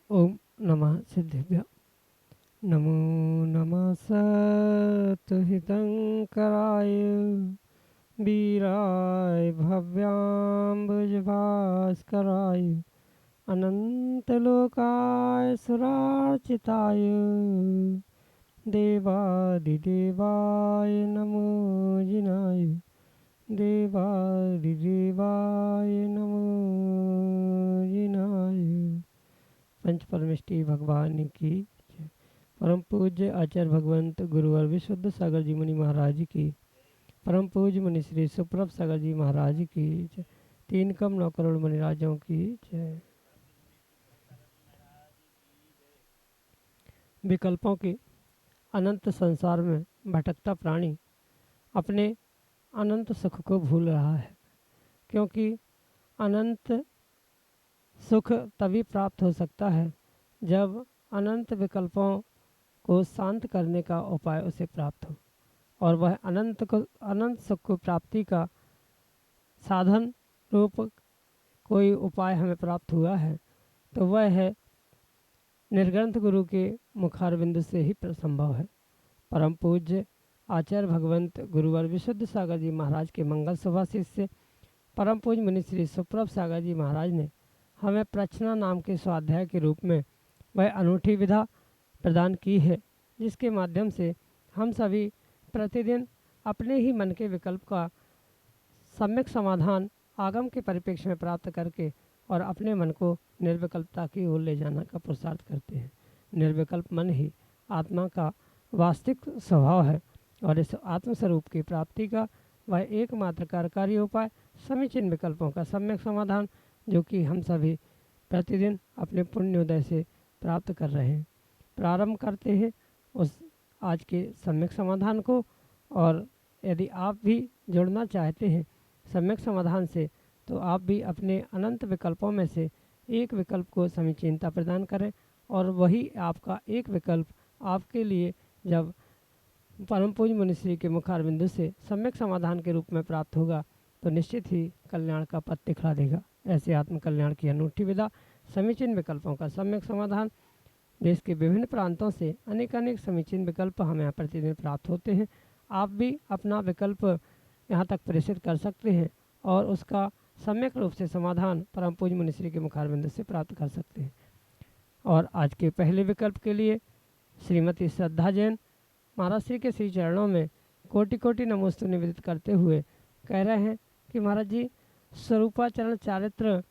ओम नमः सिद्धेभ्य। नमो नमः सत्हितंकराय वीराय भव्याम्बुजभास्कराय अनंतलोकाय सुरार्चिताय देवादिदेवाय नमो जिनाय देवादिदेवाय नमो जिनाय। पंच परमेष्टि भगवान की जय। परम पूज्य आचार्य भगवंत गुरुवर विशुद्ध सागर जी मुनि महाराज की, परम पूज्य मुनि श्री सुप्रभ सागर जी महाराज की जय। 3 कम 9 करोड़ मुनिराजों की जय। विकल्पों के अनंत संसार में भटकता प्राणी अपने अनंत सुख को भूल रहा है, क्योंकि अनंत सुख तभी प्राप्त हो सकता है जब अनंत विकल्पों को शांत करने का उपाय उसे प्राप्त हो, और वह अनंत सुख को प्राप्ति का साधन रूप कोई उपाय हमें प्राप्त हुआ है तो वह है निर्ग्रंथ गुरु के मुखारविंद से ही संभव है। परम पूज्य आचार्य भगवंत गुरुवर विशुद्ध सागर जी महाराज के मंगल सभा शिष्य परम पूज्य मुनि श्री सुप्रभ सागर जी महाराज ने हमें प्रच्छना नाम के स्वाध्याय के रूप में वह अनूठी विधा प्रदान की है, जिसके माध्यम से हम सभी प्रतिदिन अपने ही मन के विकल्प का सम्यक समाधान आगम के परिप्रेक्ष्य में प्राप्त करके और अपने मन को निर्विकल्पता की ओर ले जाने का पुरुषार्थ करते हैं। निर्विकल्प मन ही आत्मा का वास्तविक स्वभाव है, और इस आत्मस्वरूप की प्राप्ति का वह एकमात्र कार्यकारी उपाय समीचीन विकल्पों का सम्यक समाधान, जो कि हम सभी प्रतिदिन अपने पुण्योदय से प्राप्त कर रहे हैं। प्रारंभ करते हैं उस आज के सम्यक समाधान को, और यदि आप भी जुड़ना चाहते हैं सम्यक समाधान से तो आप भी अपने अनंत विकल्पों में से एक विकल्प को समीचीनता प्रदान करें, और वही आपका एक विकल्प आपके लिए जब परम पूज्य मुनिश्री के मुखारबिंदु से सम्यक समाधान के रूप में प्राप्त होगा तो निश्चित ही कल्याण का पथ दिखला देगा। ऐसे आत्म कल्याण की अनूठी विधा समीचीन विकल्पों का सम्यक समाधान। देश के विभिन्न प्रांतों से अनेक समीचीन विकल्प हमें यहाँ प्रतिदिन प्राप्त होते हैं। आप भी अपना विकल्प यहाँ तक प्रेषित कर सकते हैं और उसका सम्यक रूप से समाधान परम पूज्य मुनिश्री के मुखारबिंद से प्राप्त कर सकते हैं। और आज के पहले विकल्प के लिए श्रीमती श्रद्धा जैन महाराज श्री के श्री चरणों में कोटि कोटि नमोस्तु निवेदित करते हुए कह रहे हैं कि महाराज जी, स्वरूपाचरण चारित्र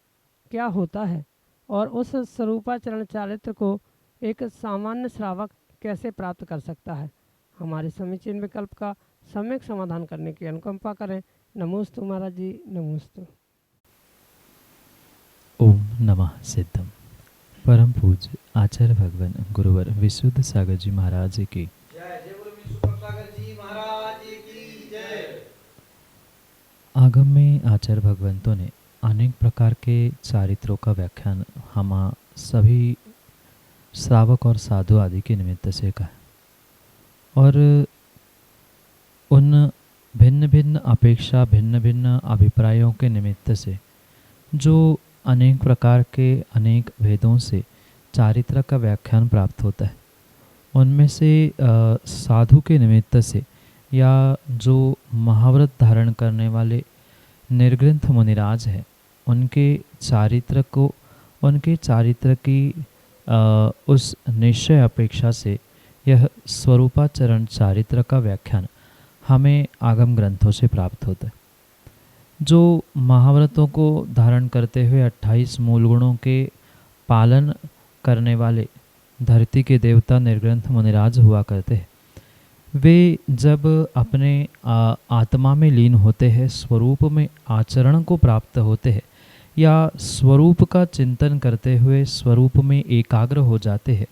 क्या होता है और उस स्वरूपाचरण चारित्र को एक सामान्य श्रावक कैसे प्राप्त कर सकता है। हमारे समीचीन विकल्प का सम्यक समाधान करने की अनुकंपा करें। नमोस्तु महाराज जी, नमोस्तु। ओम नमः सिद्धम। परम पूज्य आचार्य भगवान गुरुवर विशुद्ध सागर जी महाराज की आगम में आचार्य भगवंतों ने अनेक प्रकार के चारित्रों का व्याख्यान हम सभी श्रावक और साधु आदि के निमित्त से कहा, और उन भिन्न भिन्न अपेक्षा भिन्न भिन्न अभिप्रायों के निमित्त से जो अनेक प्रकार के अनेक भेदों से चारित्र का व्याख्यान प्राप्त होता है, उनमें से साधु के निमित्त से या जो महाव्रत धारण करने वाले निर्ग्रंथ मुनिराज हैं, उनके चारित्र की उस निश्चय अपेक्षा से यह स्वरूपाचरण चारित्र का व्याख्यान हमें आगम ग्रंथों से प्राप्त होता है। जो महाव्रतों को धारण करते हुए 28 मूल गुणों के पालन करने वाले धरती के देवता निर्ग्रंथ मुनिराज हुआ करते हैं, वे जब अपने आत्मा में लीन होते हैं, स्वरूप में आचरण को प्राप्त होते हैं या स्वरूप का चिंतन करते हुए स्वरूप में एकाग्र हो जाते हैं,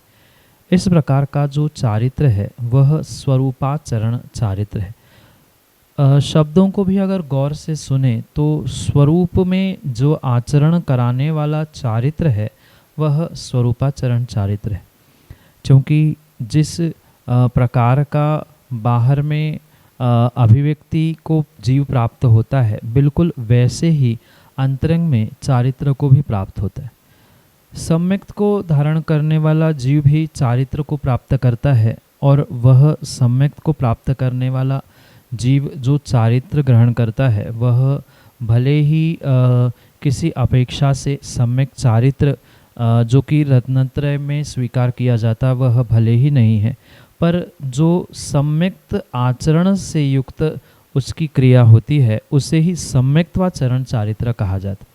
इस प्रकार का जो चारित्र है वह स्वरूपाचरण चारित्र है। शब्दों को भी अगर गौर से सुने तो स्वरूप में जो आचरण कराने वाला चारित्र है वह स्वरूपाचरण चारित्र है। क्योंकि जिस प्रकार का बाहर में अभिव्यक्ति को जीव प्राप्त होता है, बिल्कुल वैसे ही अंतरंग में चारित्र को भी प्राप्त होता है। सम्यक्त को धारण करने वाला जीव भी चारित्र को प्राप्त करता है, और वह सम्यक्त को प्राप्त करने वाला जीव जो चारित्र ग्रहण करता है वह भले ही किसी अपेक्षा से सम्यक चारित्र जो कि रत्नत्रय में स्वीकार किया जाता वह भले ही नहीं है, पर जो सम्यक्त आचरण से युक्त उसकी क्रिया होती है उसे ही सम्यक्त्वाचरण चारित्र कहा जाता है।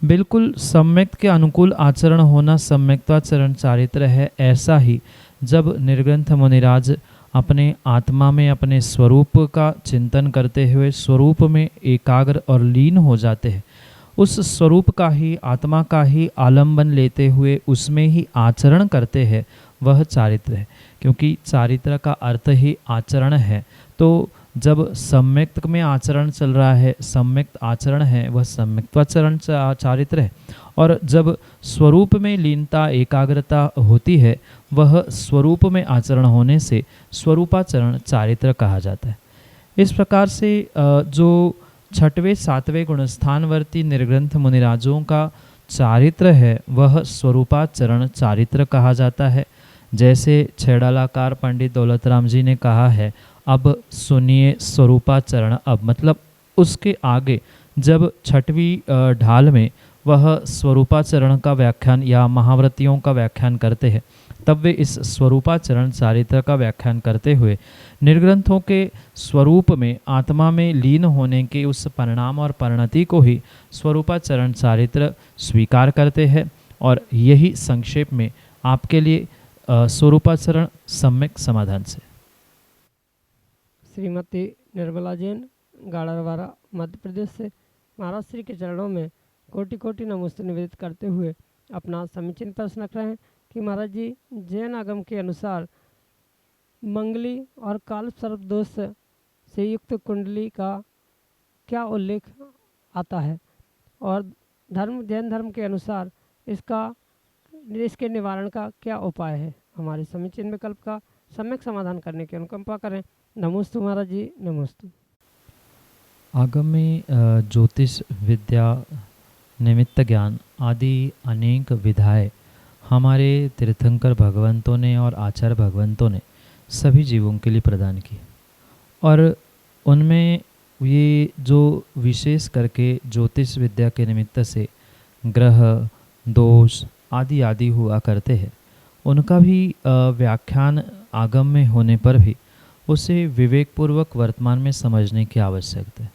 बिल्कुल सम्यक्त के अनुकूल आचरण होना सम्यक्त्वाचरण चारित्र है। ऐसा ही जब निर्ग्रंथ मुनिराज अपने आत्मा में अपने स्वरूप का चिंतन करते हुए स्वरूप में एकाग्र और लीन हो जाते हैं, उस स्वरूप का ही, आत्मा का ही आलंबन लेते हुए उसमें ही आचरण करते हैं, वह चारित्र है। क्योंकि चारित्र का अर्थ ही आचरण है। तो जब सम्यक्त में आचरण चल रहा है, सम्यक्त आचरण है, वह सम्यक्त्वाचरण चारित्र है। और जब स्वरूप में लीनता एकाग्रता होती है, वह स्वरूप में आचरण होने से स्वरूपाचरण चारित्र कहा जाता है। इस प्रकार से जो छठवें सातवें गुणस्थानवर्ती निर्ग्रंथ मुनिराजों का चारित्र है वह स्वरूपाचरण चारित्र कहा जाता है। जैसे छेड़ालाकार पंडित दौलतराम जी ने कहा है, अब सुनिए स्वरूपाचरण। अब मतलब उसके आगे जब छठवीं ढाल में वह स्वरूपाचरण का व्याख्यान या महाव्रतियों का व्याख्यान करते हैं, तब वे इस स्वरूपाचरण चारित्र का व्याख्यान करते हुए निर्ग्रंथों के स्वरूप में आत्मा में लीन होने के उस परिणाम और परिणति को ही स्वरूपाचरण चारित्र स्वीकार करते हैं। और यही संक्षेप में आपके लिए स्वरूपाचरण सम्यक समाधान से। श्रीमती निर्मला जैन, गाड़रवाड़ा, मध्य प्रदेश से महाराज श्री के चरणों में कोटि कोटि नमस्ते निवेदित करते हुए अपना समीचीन प्रश्न रख रहे हैं कि महाराज जी, जैन आगम के अनुसार मंगली और काल सर्प दोष से युक्त कुंडली का क्या उल्लेख आता है, और जैन धर्म के अनुसार इसके निवारण का क्या उपाय है। हमारे समीचीन विकल्प का सम्यक समाधान करने की अनुकंपा करें। नमोस्तु महाराज जी, नमोस्तु। आगम में ज्योतिष विद्या, निमित्त ज्ञान आदि अनेक विधाएं हमारे तीर्थंकर भगवंतों ने और आचार्य भगवंतों ने सभी जीवों के लिए प्रदान की। और उनमें ये जो विशेष करके ज्योतिष विद्या के निमित्त से ग्रह दोष आदि आदि हुआ करते हैं, उनका भी व्याख्यान आगम में होने पर भी उसे विवेकपूर्वक वर्तमान में समझने की आवश्यकता है।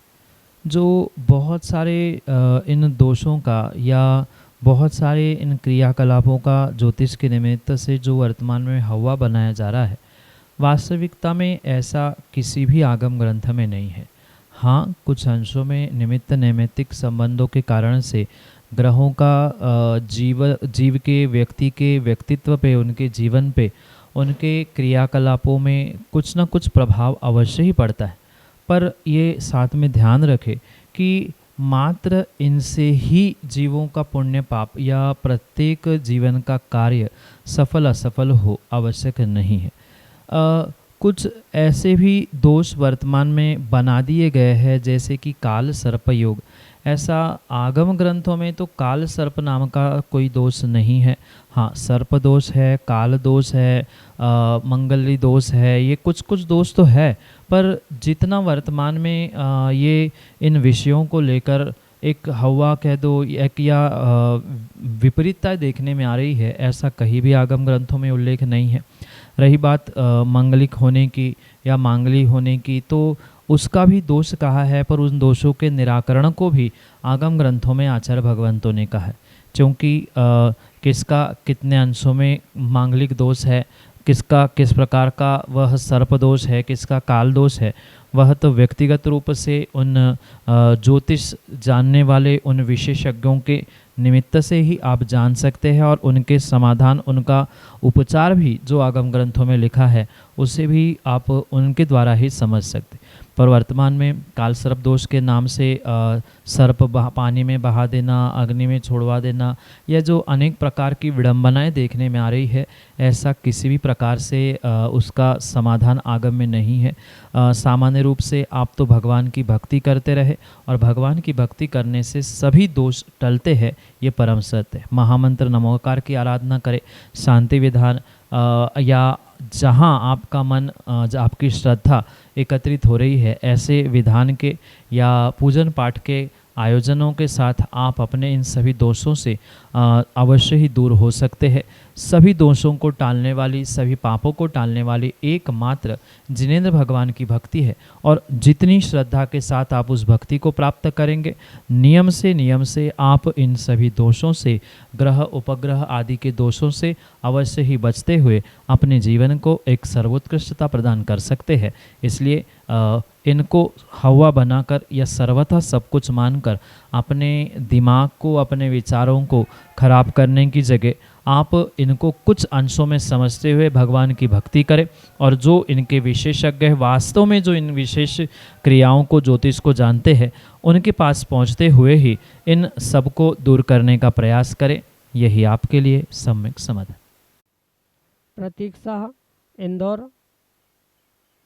जो बहुत सारे इन दोषों का या बहुत सारे इन क्रियाकलापों का ज्योतिष के निमित्त से जो वर्तमान में हवा बनाया जा रहा है, वास्तविकता में ऐसा किसी भी आगम ग्रंथ में नहीं है। हाँ, कुछ अंशों में निमित्त नैमित्तिक संबंधों के कारण से ग्रहों का जीव के व्यक्ति के व्यक्तित्व पे, उनके जीवन पे, उनके क्रियाकलापों में कुछ न कुछ प्रभाव अवश्य ही पड़ता है। पर ये साथ में ध्यान रखें कि मात्र इनसे ही जीवों का पुण्य पाप या प्रत्येक जीवन का कार्य सफल असफल हो आवश्यक नहीं है। कुछ ऐसे भी दोष वर्तमान में बना दिए गए हैं, जैसे कि काल सर्प योग। ऐसा आगम ग्रंथों में तो काल सर्प नाम का कोई दोष नहीं है। हाँ, सर्प दोष है, काल दोष है, मंगली दोष है, ये कुछ कुछ दोष तो है। पर जितना वर्तमान में ये इन विषयों को लेकर एक हवा कह दो, एक या विपरीतता देखने में आ रही है, ऐसा कहीं भी आगम ग्रंथों में उल्लेख नहीं है। रही बात मंगलिक होने की या मांगली होने की, तो उसका भी दोष कहा है, पर उन दोषों के निराकरण को भी आगम ग्रंथों में आचार्य भगवंतों ने कहा है। क्योंकि किसका कितने अंशों में मांगलिक दोष है, किसका किस प्रकार का वह सर्प दोष है, किसका काल दोष है, वह तो व्यक्तिगत रूप से उन ज्योतिष जानने वाले उन विशेषज्ञों के निमित्त से ही आप जान सकते हैं, और उनके समाधान, उनका उपचार भी जो आगम ग्रंथों में लिखा है उसे भी आप उनके द्वारा ही समझ सकते। पर वर्तमान में काल सर्प दोष के नाम से सर्प पानी में बहा देना, अग्नि में छोड़वा देना, यह जो अनेक प्रकार की विडंबनाएं देखने में आ रही है, ऐसा किसी भी प्रकार से उसका समाधान आगम में नहीं है। सामान्य रूप से आप तो भगवान की भक्ति करते रहे, और भगवान की भक्ति करने से सभी दोष टलते हैं, ये परम सत्य है। महामंत्र नमोकार की आराधना करें, शांति विधान या जहाँ आपका मन आपकी श्रद्धा एकत्रित हो रही है, ऐसे विधान के या पूजन पाठ के आयोजनों के साथ आप अपने इन सभी दोषों से अवश्य ही दूर हो सकते हैं। सभी दोषों को टालने वाली, सभी पापों को टालने वाली एकमात्र जिनेंद्र भगवान की भक्ति है, और जितनी श्रद्धा के साथ आप उस भक्ति को प्राप्त करेंगे, नियम से आप इन सभी दोषों से, ग्रह उपग्रह आदि के दोषों से अवश्य ही बचते हुए अपने जीवन को एक सर्वोत्कृष्टता प्रदान कर सकते हैं। इसलिए इनको हवा बनाकर या सर्वथा सब कुछ मानकर अपने दिमाग को, अपने विचारों को खराब करने की जगह आप इनको कुछ अंशों में समझते हुए भगवान की भक्ति करें, और जो इनके विशेषज्ञ हैं, वास्तव में जो इन विशेष क्रियाओं को, ज्योतिष को जानते हैं, उनके पास पहुंचते हुए ही इन सब को दूर करने का प्रयास करें। यही आपके लिए सम्यक समाधान। प्रतीक शाह, इंदौर,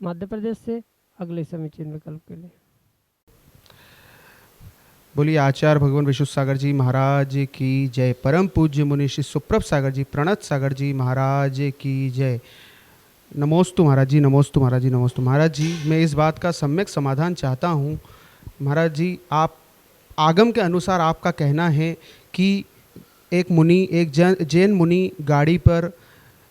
मध्य प्रदेश से अगले समीचीन विकल्प के लिए। बोलिए आचार्य भगवान विशुद्ध सागर जी महाराज की जय। परम पूज्य मुनि श्री सुप्रभ सागर जी, प्रणत सागर जी महाराज की जय। नमोस्तु महाराज जी, नमोस्तु महाराज जी, नमोस्तु महाराज जी। मैं इस बात का सम्यक समाधान चाहता हूँ महाराज जी। आप आगम के अनुसार आपका कहना है कि एक मुनि, एक जैन मुनि गाड़ी पर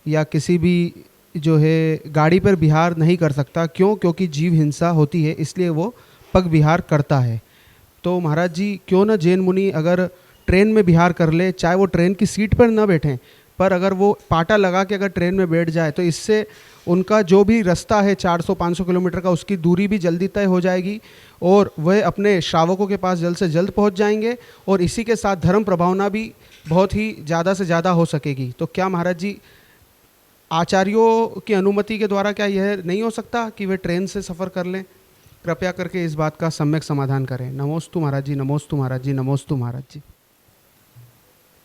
या किसी भी जो है गाड़ी पर विहार नहीं कर सकता। क्यों? क्योंकि जीव हिंसा होती है, इसलिए वो पग विहार करता है। तो महाराज जी क्यों ना जैन मुनि अगर ट्रेन में विहार कर ले, चाहे वो ट्रेन की सीट पर ना बैठें, पर अगर वो पाटा लगा के अगर ट्रेन में बैठ जाए, तो इससे उनका जो भी रास्ता है 400-500 किलोमीटर का, उसकी दूरी भी जल्दी तय हो जाएगी, और वह अपने श्रावकों के पास जल्द से जल्द पहुंच जाएंगे, और इसी के साथ धर्म प्रभावना भी बहुत ही ज़्यादा से ज़्यादा हो सकेगी। तो क्या महाराज जी आचार्यों की अनुमति के द्वारा क्या यह नहीं हो सकता कि वे ट्रेन से सफ़र कर लें? कृपया करके इस बात का सम्यक समाधान करें। नमोस्तु महाराज जी, नमोस्तु महाराज जी, नमोस्तु महाराज जी।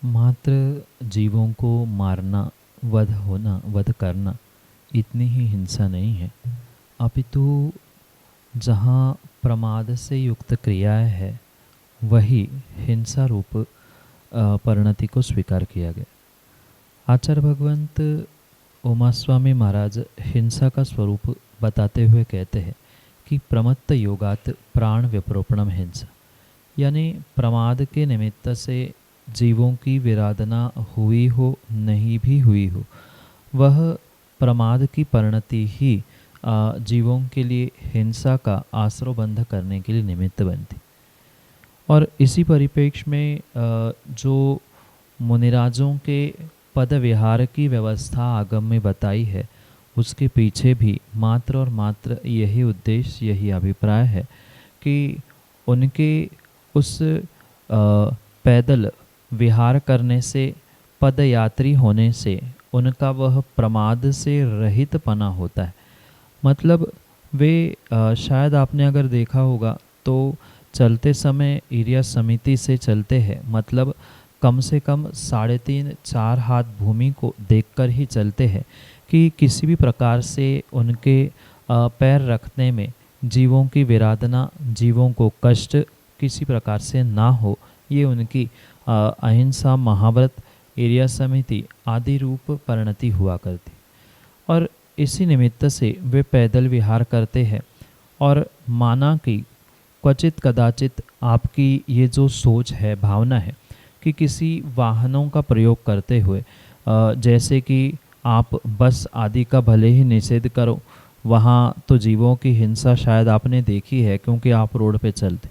मात्र जीवों को मारना, वध करना इतनी ही हिंसा नहीं है, अपितु जहाँ प्रमाद से युक्त क्रियाएं है, वही हिंसा रूप परिणति को स्वीकार किया गया। आचार्य भगवंत उमा स्वामी महाराज हिंसा का स्वरूप बताते हुए कहते हैं कि प्रमत्त योगात प्राण विप्रोपणम हिंसा, यानी प्रमाद के निमित्त से जीवों की विराधना हुई हो, नहीं भी हुई हो, वह प्रमाद की परिणति ही जीवों के लिए हिंसा का आश्रय बंध करने के लिए निमित्त बनती। और इसी परिप्रेक्ष्य में जो मुनिराजों के पद विहार की व्यवस्था आगम में बताई है, उसके पीछे भी मात्र और मात्र यही उद्देश्य, यही अभिप्राय है कि उनके उस पैदल विहार करने से, पदयात्री होने से उनका वह प्रमाद से रहित पना होता है। मतलब वे शायद आपने अगर देखा होगा तो चलते समय एरिया समिति से चलते हैं, मतलब कम से कम 3.5-4 हाथ भूमि को देखकर ही चलते हैं कि किसी भी प्रकार से उनके पैर रखने में जीवों की विराधना, जीवों को कष्ट किसी प्रकार से ना हो। ये उनकी अहिंसा, महाव्रत, एरिया समिति आदि रूप परिणति हुआ करती, और इसी निमित्त से वे पैदल विहार करते हैं। और माना कि क्वचित कदाचित आपकी ये जो सोच है, भावना है कि किसी वाहनों का प्रयोग करते हुए, जैसे कि आप बस आदि का भले ही निषेध करो, वहाँ तो जीवों की हिंसा शायद आपने देखी है क्योंकि आप रोड पे चलते।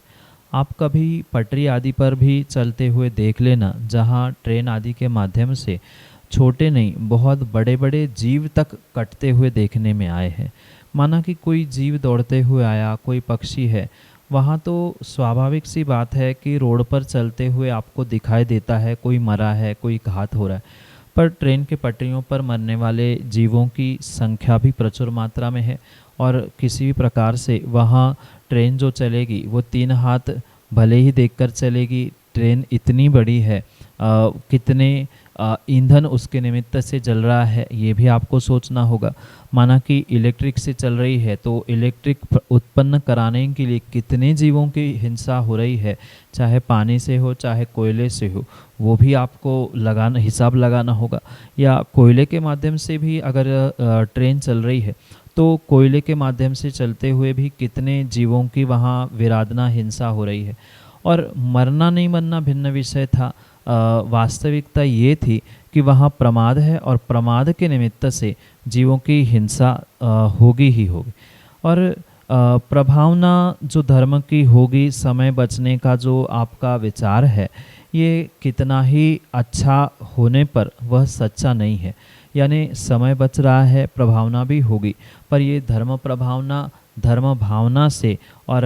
आप कभी पटरी आदि पर भी चलते हुए देख लेना, जहाँ ट्रेन आदि के माध्यम से छोटे नहीं बहुत बड़े बड़े जीव तक कटते हुए देखने में आए हैं। माना कि कोई जीव दौड़ते हुए आया, कोई पक्षी है, वहाँ तो स्वाभाविक सी बात है कि रोड पर चलते हुए आपको दिखाई देता है कोई मरा है, कोई घात हो रहा है। पर ट्रेन के पटरियों पर मरने वाले जीवों की संख्या भी प्रचुर मात्रा में है और किसी भी प्रकार से वहाँ ट्रेन जो चलेगी वो 3 हाथ भले ही देखकर चलेगी। ट्रेन इतनी बड़ी है, कितने ईंधन उसके निमित्त से जल रहा है ये भी आपको सोचना होगा। माना कि इलेक्ट्रिक से चल रही है तो इलेक्ट्रिक उत्पन्न कराने के लिए कितने जीवों की हिंसा हो रही है, चाहे पानी से हो चाहे कोयले से हो, वो भी आपको हिसाब लगाना होगा। या कोयले के माध्यम से भी अगर ट्रेन चल रही है तो कोयले के माध्यम से चलते हुए भी कितने जीवों की वहाँ विराधना हिंसा हो रही है। और मरना नहीं मरना भिन्न विषय था, वास्तविकता ये थी कि वहाँ प्रमाद है और प्रमाद के निमित्त से जीवों की हिंसा होगी ही होगी। और प्रभावना जो धर्म की होगी, समय बचने का जो आपका विचार है, ये कितना ही अच्छा होने पर वह सच्चा नहीं है। यानी समय बच रहा है, प्रभावना भी होगी, पर ये धर्म प्रभावना धर्म भावना से और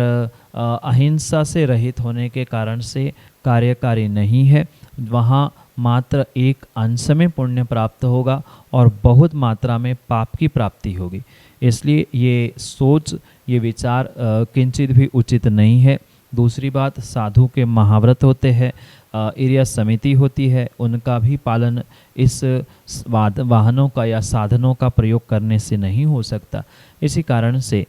अहिंसा से रहित होने के कारण से कार्यकारी नहीं है। वहाँ मात्र एक अंश में पुण्य प्राप्त होगा और बहुत मात्रा में पाप की प्राप्ति होगी। इसलिए ये सोच, ये विचार किंचित भी उचित नहीं है। दूसरी बात, साधु के महाव्रत होते हैं, एरिया समिति होती है, उनका भी पालन इस वाहनों का या साधनों का प्रयोग करने से नहीं हो सकता। इसी कारण से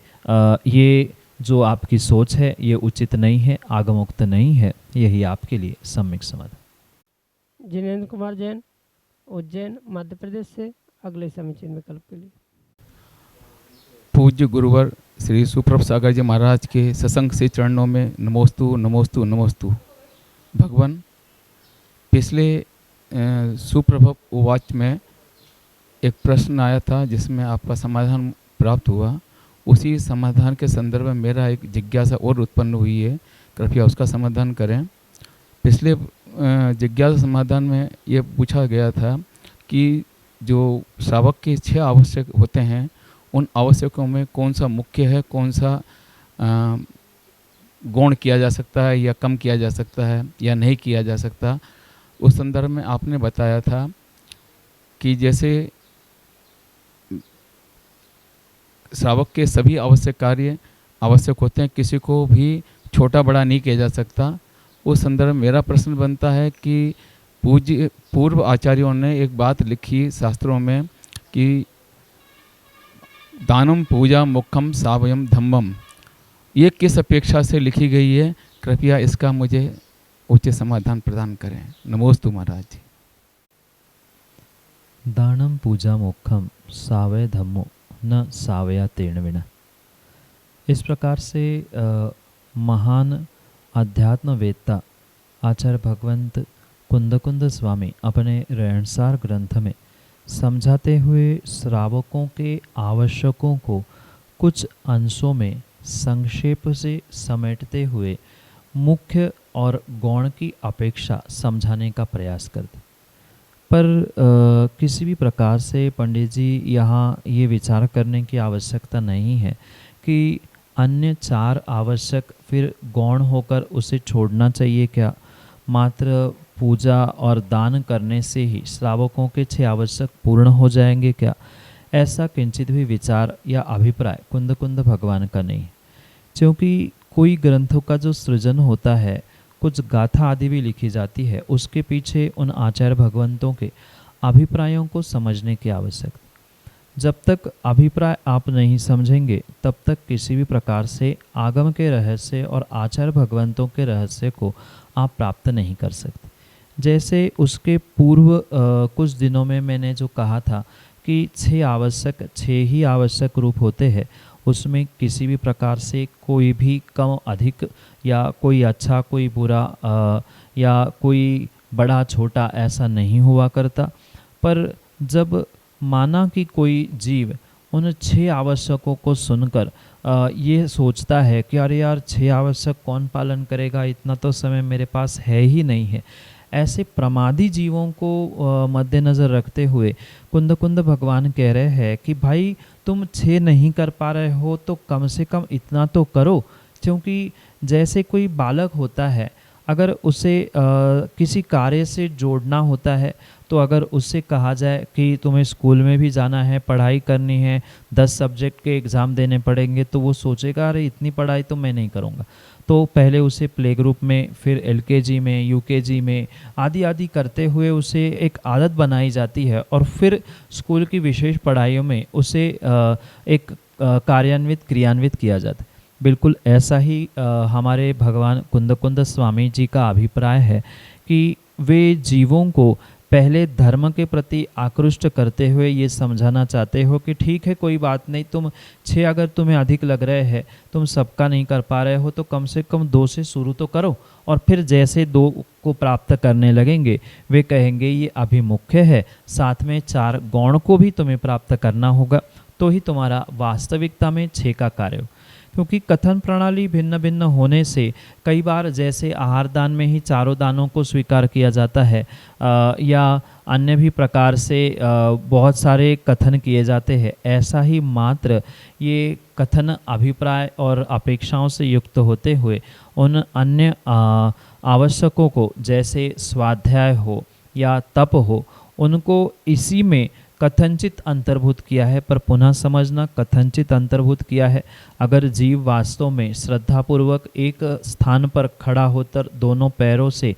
ये जो आपकी सोच है ये उचित नहीं है, आगमोक्त नहीं है। यही आपके लिए सम्यक समाधान। जिनेंद्र कुमार जैन, उज्जैन मध्य प्रदेश से, अगले समीचीन विकल्प के लिए। पूज्य गुरुवर श्री सुप्रभ सागर जी महाराज के सत्संग से चरणों में नमोस्तु नमोस्तु नमोस्तु। भगवान, पिछले सुप्रभ उवाच में एक प्रश्न आया था जिसमें आपका समाधान प्राप्त हुआ। उसी समाधान के संदर्भ में मेरा एक जिज्ञासा और उत्पन्न हुई है, कृपया उसका समाधान करें। पिछले जिज्ञासा समाधान में ये पूछा गया था कि जो श्रावक के 6 आवश्यक होते हैं, उन आवश्यकों में कौन सा मुख्य है, कौन सा गौण किया जा सकता है या कम किया जा सकता है या नहीं किया जा सकता। उस संदर्भ में आपने बताया था कि जैसे श्रावक के सभी आवश्यक कार्य आवश्यक होते हैं, किसी को भी छोटा बड़ा नहीं किया जा सकता। उस संदर्भ में मेरा प्रश्न बनता है कि पूर्व आचार्यों ने एक बात लिखी शास्त्रों में कि दानम पूजा मुखम सावयम धम्मम, ये किस अपेक्षा से लिखी गई है? कृपया इसका मुझे उचित समाधान प्रदान करें। नमोस्तु महाराज जी। दानम पूजा मोक्षम सावय धम्मो न सावया तेन विना। इस प्रकार से महान अध्यात्मवेत्ता आचार्य भगवंत कुंद स्वामी अपने रहनसार ग्रंथ में समझाते हुए श्रावकों के आवश्यकों को कुछ अंशों में संक्षेप से समेटते हुए मुख्य और गौण की अपेक्षा समझाने का प्रयास करते। पर किसी भी प्रकार से पंडित जी यहाँ ये विचार करने की आवश्यकता नहीं है कि अन्य 4 आवश्यक फिर गौण होकर उसे छोड़ना चाहिए क्या? मात्र पूजा और दान करने से ही श्रावकों के 6 आवश्यक पूर्ण हो जाएंगे क्या? ऐसा किंचित भी विचार या अभिप्राय कुंद भगवान का नहीं। क्योंकि कोई ग्रंथों का जो सृजन होता है, कुछ गाथा आदि भी लिखी जाती है, उसके पीछे उन आचार्य भगवंतों के अभिप्रायों को समझने की आवश्यकता। जब तक अभिप्राय आप नहीं समझेंगे तब तक किसी भी प्रकार से आगम के रहस्य और आचार्य भगवंतों के रहस्य को आप प्राप्त नहीं कर सकते। जैसे उसके पूर्व कुछ दिनों में मैंने जो कहा था कि 6 ही आवश्यक रूप होते हैं, उसमें किसी भी प्रकार से कोई भी कम अधिक या कोई अच्छा कोई बुरा या कोई बड़ा छोटा ऐसा नहीं हुआ करता। पर जब माना कि कोई जीव उन 6 आवश्यकों को सुनकर ये सोचता है कि अरे यार 6 आवश्यक कौन पालन करेगा, इतना तो समय मेरे पास है ही नहीं है, ऐसे प्रमादी जीवों को मद्देनज़र रखते हुए कुंद कुंद भगवान कह रहे हैं कि भाई तुम 6 नहीं कर पा रहे हो तो कम से कम इतना तो करो। क्योंकि जैसे कोई बालक होता है, अगर उसे किसी कार्य से जोड़ना होता है, तो अगर उससे कहा जाए कि तुम्हें स्कूल में भी जाना है, पढ़ाई करनी है, 10 सब्जेक्ट के एग्ज़ाम देने पड़ेंगे, तो वो सोचेगा अरे इतनी पढ़ाई तो मैं नहीं करूँगा। तो पहले उसे प्ले ग्रुप में, फिर LKG में, UKG में आदि आदि करते हुए उसे एक आदत बनाई जाती है और फिर स्कूल की विशेष पढ़ाइयों में उसे एक क्रियान्वित किया जाता है। बिल्कुल ऐसा ही हमारे भगवान कुंद कुंद स्वामी जी का अभिप्राय है कि वे जीवों को पहले धर्म के प्रति आकृष्ट करते हुए ये समझाना चाहते हो कि ठीक है, कोई बात नहीं, तुम 6 अगर तुम्हें अधिक लग रहे हैं, तुम सबका नहीं कर पा रहे हो, तो कम से कम 2 से शुरू तो करो। और फिर जैसे 2 को प्राप्त करने लगेंगे, वे कहेंगे ये अभी मुख्य है, साथ में 4 गौण को भी तुम्हें प्राप्त करना होगा, तो ही तुम्हारा वास्तविकता में 6 का कार्य हो। क्योंकि कथन प्रणाली भिन्न भिन्न होने से कई बार जैसे आहार दान में ही 4 दानों को स्वीकार किया जाता है, या अन्य भी प्रकार से बहुत सारे कथन किए जाते हैं, ऐसा ही मात्र ये कथन अभिप्राय और अपेक्षाओं से युक्त होते हुए उन अन्य आवश्यकों को, जैसे स्वाध्याय हो या तप हो, उनको इसी में कथनचित अंतर्भूत किया है। पर पुनः समझना, कथनचित अंतर्भूत किया है। अगर जीव वास्तव में श्रद्धापूर्वक एक स्थान पर खड़ा होकर दोनों पैरों से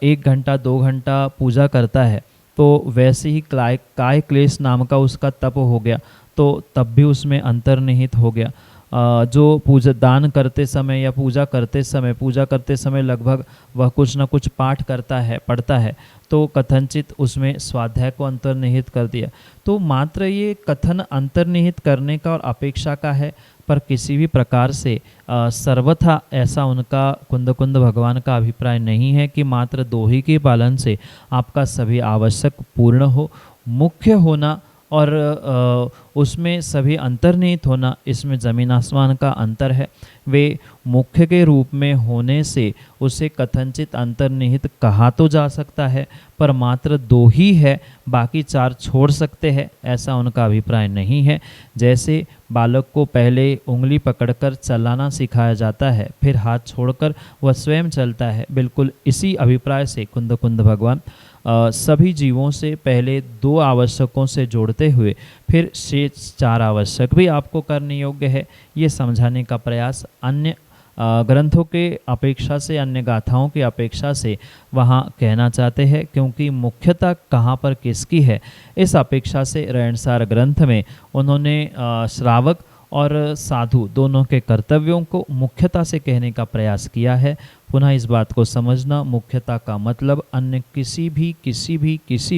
1 घंटा 2 घंटा पूजा करता है, तो वैसे ही काय क्लेश नाम का उसका तप हो गया, तो तब भी उसमें अंतर्निहित हो गया। जो पूजा दान करते समय या पूजा करते समय लगभग वह कुछ न कुछ पाठ पढ़ता है, तो कथनचित उसमें स्वाध्याय को अंतर्निहित कर दिया। तो मात्र ये कथन अंतर्निहित करने का और अपेक्षा का है, पर किसी भी प्रकार से सर्वथा ऐसा उनका कुंद कुंद भगवान का अभिप्राय नहीं है कि मात्र 2 ही के पालन से आपका सभी आवश्यक पूर्ण हो। मुख्य होना और उसमें सभी अंतर्निहित होना, इसमें ज़मीन आसमान का अंतर है। वे मुख्य के रूप में होने से उसे कथनचित अंतर्निहित कहा तो जा सकता है, पर मात्र 2 ही है, बाकी 4 छोड़ सकते हैं, ऐसा उनका अभिप्राय नहीं है। जैसे बालक को पहले उंगली पकड़कर चलाना सिखाया जाता है, फिर हाथ छोड़कर वह स्वयं चलता है, बिल्कुल इसी अभिप्राय से कुंद कुंद भगवान सभी जीवों से पहले 2 आवश्यकों से जोड़ते हुए फिर शेष 4 आवश्यक भी आपको करने योग्य है, ये समझाने का प्रयास अन्य ग्रंथों के अपेक्षा से, अन्य गाथाओं की अपेक्षा से वहाँ कहना चाहते हैं। क्योंकि मुख्यता कहाँ पर किसकी है, इस अपेक्षा से रहनसार ग्रंथ में उन्होंने श्रावक और साधु दोनों के कर्तव्यों को मुख्यता से कहने का प्रयास किया है। पुनः इस बात को समझना, मुख्यता का मतलब अन्य किसी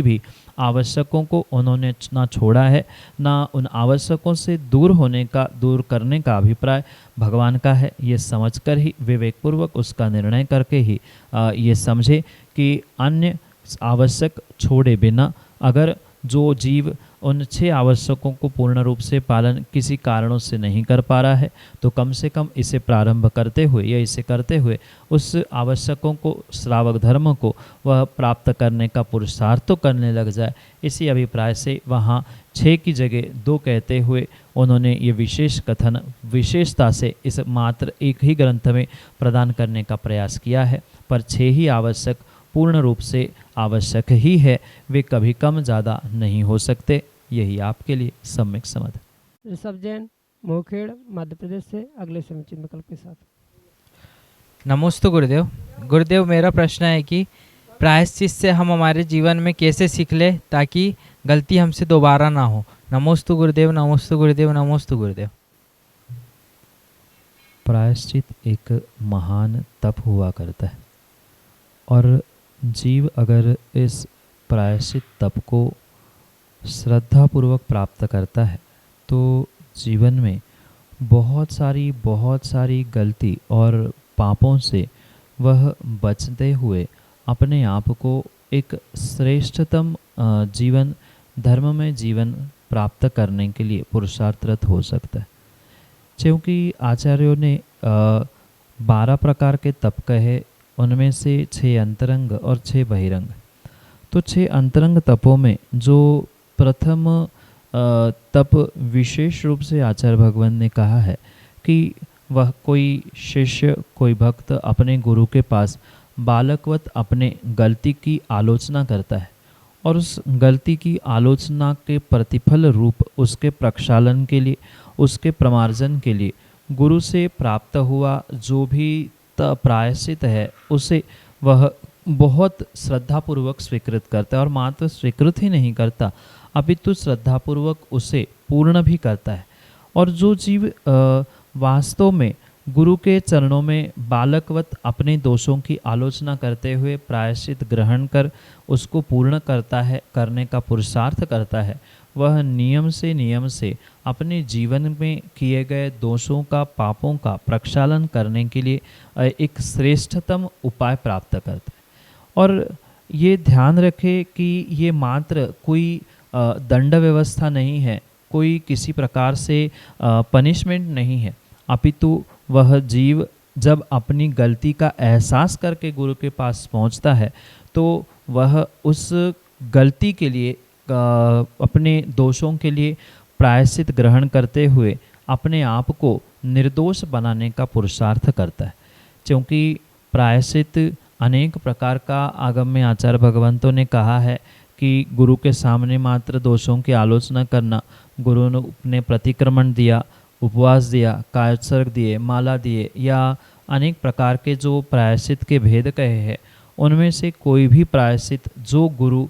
भी आवश्यकों को उन्होंने ना छोड़ा है, ना उन आवश्यकों से दूर करने का अभिप्राय भगवान का है। ये समझकर ही विवेकपूर्वक उसका निर्णय करके ही ये समझे कि अन्य आवश्यक छोड़े बिना अगर जो जीव उन 6 आवश्यकों को पूर्ण रूप से पालन किसी कारणों से नहीं कर पा रहा है, तो कम से कम इसे प्रारंभ करते हुए या इसे करते हुए उस आवश्यकों को, श्रावक धर्म को वह प्राप्त करने का पुरुषार्थ तो करने लग जाए। इसी अभिप्राय से वहाँ 6 की जगह 2 कहते हुए उन्होंने ये विशेष कथन विशेषता से इस मात्र एक ही ग्रंथ में प्रदान करने का प्रयास किया है। पर 6 ही आवश्यक पूर्ण रूप से आवश्यक ही है, वे कभी कम ज़्यादा नहीं हो सकते। यही आपके लिए सम्यक समाधान। ऋषभ जैन, मोखेड़, मध्य प्रदेश से अगले समुचित विकल्प के साथ। नमोस्तु गुरुदेव। गुरुदेव, मेरा प्रश्न है कि प्रायश्चित से हम हमारे जीवन में कैसे सीख ले ताकि गलती हमसे दोबारा ना हो। नमोस्तु गुरुदेव, नमोस्तु गुरुदेव, नमोस्तु गुरुदेव। प्रायश्चित एक महान तप हुआ करता है, और जीव अगर इस प्रायश्चित तप को श्रद्धापूर्वक प्राप्त करता है, तो जीवन में बहुत सारी गलती और पापों से वह बचते हुए अपने आप को एक श्रेष्ठतम जीवन, धर्म में जीवन प्राप्त करने के लिए पुरुषार्थरत हो सकता है। क्योंकि आचार्यों ने 12 प्रकार के तप कहे, उनमें से 6 अंतरंग और 6 बहिरंग। तो 6 अंतरंग तपों में जो प्रथम तप विशेष रूप से आचार्य भगवान ने कहा है कि वह कोई शिष्य, कोई भक्त अपने गुरु के पास बालकवत अपने गलती की आलोचना करता है और उस गलती की आलोचना के प्रतिफल रूप उसके प्रक्षालन के लिए, उसके प्रमार्जन के लिए गुरु से प्राप्त हुआ जो भी प्रायश्चित है उसे वह बहुत श्रद्धापूर्वक स्वीकृत करता है। और मात्र स्वीकृत ही नहीं करता अपितु श्रद्धापूर्वक उसे पूर्ण भी करता है। और जो जीव वास्तव में गुरु के चरणों में बालकवत अपने दोषों की आलोचना करते हुए प्रायश्चित ग्रहण कर उसको पूर्ण करता है, करने का पुरुषार्थ करता है, वह नियम से अपने जीवन में किए गए दोषों का, पापों का प्रक्षालन करने के लिए एक श्रेष्ठतम उपाय प्राप्त करता है। और ये ध्यान रखे कि ये मात्र कोई दंड व्यवस्था नहीं है, कोई किसी प्रकार से पनिशमेंट नहीं है, अपितु वह जीव जब अपनी गलती का एहसास करके गुरु के पास पहुंचता है तो वह उस गलती के लिए, अपने दोषों के लिए प्रायश्चित ग्रहण करते हुए अपने आप को निर्दोष बनाने का पुरुषार्थ करता है। क्योंकि प्रायश्चित अनेक प्रकार का आगम में आचार्य भगवंतों ने कहा है कि गुरु के सामने मात्र दोषों की आलोचना करना, गुरु ने प्रतिक्रमण दिया, उपवास दिया, कायोत्सर्ग दिए, माला दिए या अनेक प्रकार के जो प्रायश्चित के भेद कहे हैं उनमें से कोई भी प्रायश्चित जो गुरु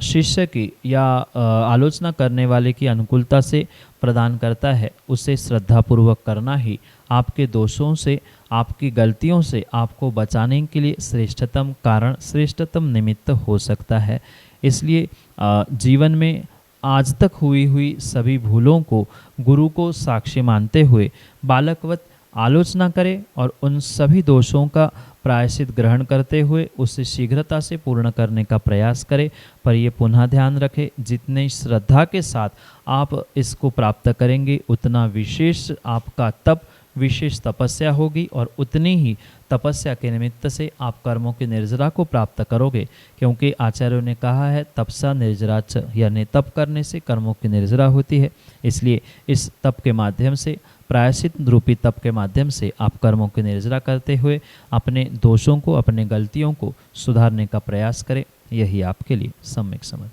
शिष्य की या आलोचना करने वाले की अनुकूलता से प्रदान करता है उसे श्रद्धापूर्वक करना ही आपके दोषों से, आपकी गलतियों से आपको बचाने के लिए श्रेष्ठतम कारण, श्रेष्ठतम निमित्त हो सकता है। इसलिए जीवन में आज तक हुई सभी भूलों को गुरु को साक्षी मानते हुए बालकवत आलोचना करें और उन सभी दोषों का प्रायश्चित ग्रहण करते हुए उसे शीघ्रता से पूर्ण करने का प्रयास करें। पर ये पुनः ध्यान रखें, जितने श्रद्धा के साथ आप इसको प्राप्त करेंगे उतना विशेष आपका तप, विशेष तपस्या होगी और उतनी ही तपस्या के निमित्त से आप कर्मों की निर्जरा को प्राप्त करोगे। क्योंकि आचार्यों ने कहा है तपसा निर्जराच, यानी तप करने से कर्मों की निर्जरा होती है। इसलिए इस तप के माध्यम से, प्रायश्चित रूपी तप के माध्यम से आप कर्मों की निर्जरा करते हुए अपने दोषों को, अपने गलतियों को सुधारने का प्रयास करें। यही आपके लिए सम्यक समझ।